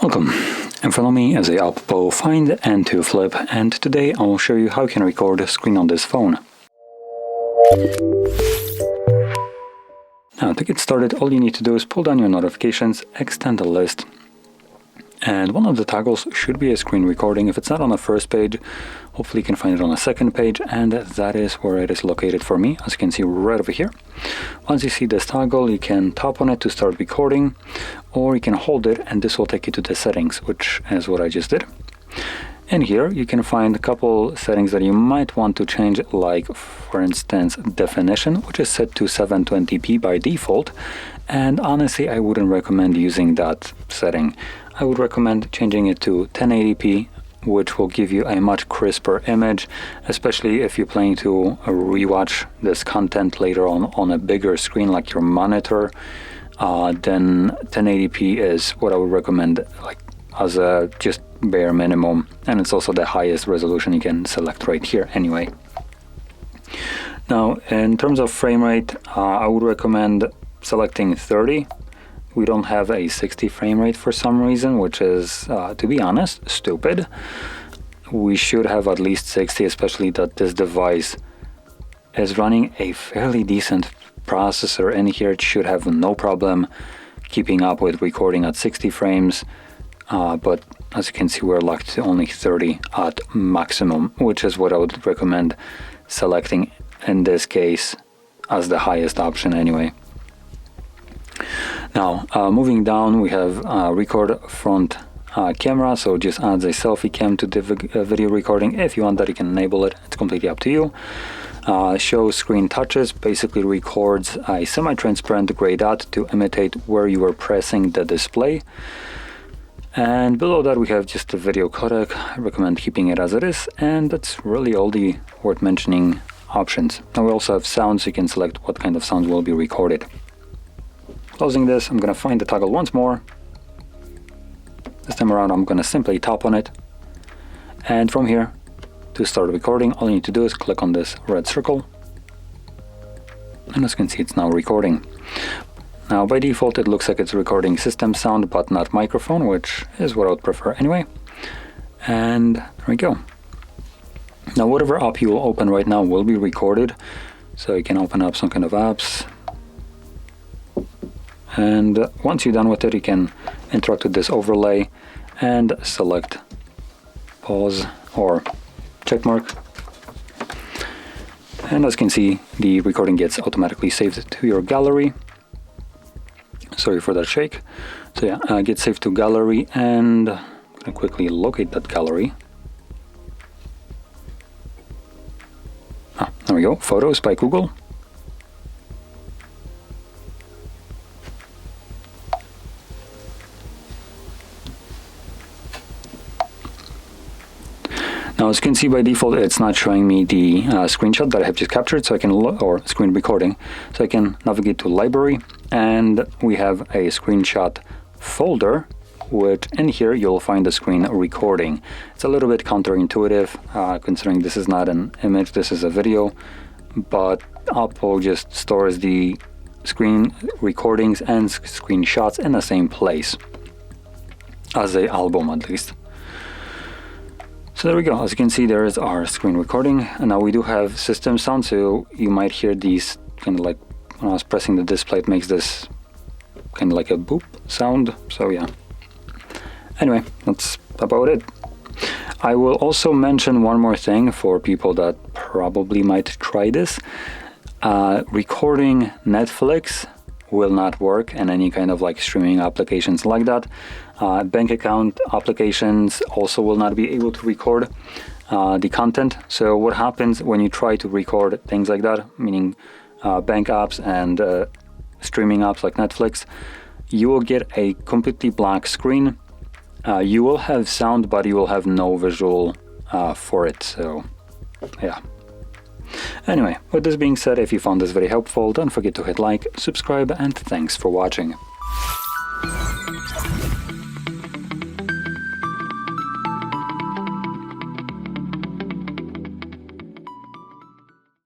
Welcome, in front of me is a OPPO Find N2 Flip, and today I will show you how you can record a screen on this phone. Now to get started, all you need to do is pull down your notifications, extend the list, and one of the toggles should be a screen recording. If it's not on the first page, hopefully you can find it on the second page, and that is where it is located for me, as you can see right over here. Once you see this toggle, you can tap on it to start recording, or you can hold it and this will take you to the settings, which is what I just did. And here you can find a couple settings that you might want to change, like for instance definition, which is set to 720p by default, and honestly I wouldn't recommend using that setting. I would recommend changing it to 1080p, which will give you a much crisper image, especially if you're planning to rewatch this content later on a bigger screen like your monitor. Then 1080p is what I would recommend, like as a just bare minimum, and it's also the highest resolution you can select right here anyway. Now in terms of frame rate, I would recommend selecting 30. We don't have a 60 frame rate for some reason, which is, to be honest, stupid. We should have at least 60, especially that this device is running a fairly decent processor in here. It should have no problem keeping up with recording at 60 frames, but as you can see, we're locked to only 30 at maximum, which is what I would recommend selecting in this case as the highest option anyway. Now, moving down, we have record front camera, so it just adds a selfie cam to the video recording. If you want that, you can enable it. It's completely up to you. Show screen touches basically records a semi-transparent gray dot to imitate where you are pressing the display. And below that, we have just a video codec. I recommend keeping it as it is, and that's really all the worth mentioning options. Now we also have sounds, so you can select what kind of sounds will be recorded. Closing this, I'm going to find the toggle once more. This time around I'm going to simply tap on it, and from here to start recording, all you need to do is click on this red circle, and as you can see, it's now recording. Now by default it looks like it's recording system sound but not microphone, which is what I would prefer anyway. And there we go. Now whatever app you will open right now will be recorded, so you can open up some kind of apps. And once you're done with it, you can interact with this overlay and select pause or check mark. And as you can see, the recording gets automatically saved to your gallery. Sorry for that shake. So yeah, get saved to gallery, and I'm gonna quickly locate that gallery. There we go, Photos by Google. Now, as you can see, by default, it's not showing me the screenshot that I have just captured, so I can or screen recording. So I can navigate to library, and we have a screenshot folder, which in here you'll find the screen recording. It's a little bit counterintuitive, considering this is not an image, this is a video, but OPPO just stores the screen recordings and screenshots in the same place, as an album at least. So there we go. As you can see, there is our screen recording, and now we do have system sound, so you might hear these kind of like when I was pressing the display, it makes this kind of like a boop sound. So yeah. Anyway, that's about it. I will also mention one more thing for people that probably might try this. Recording Netflix will not work and any kind of like streaming applications like that. Bank account applications also will not be able to record the content. So what happens when you try to record things like that, meaning bank apps and streaming apps like Netflix, you will get a completely black screen. You will have sound, but you will have no visual for it. So yeah. Anyway, with this being said, if you found this very helpful, don't forget to hit like, subscribe, and thanks for watching.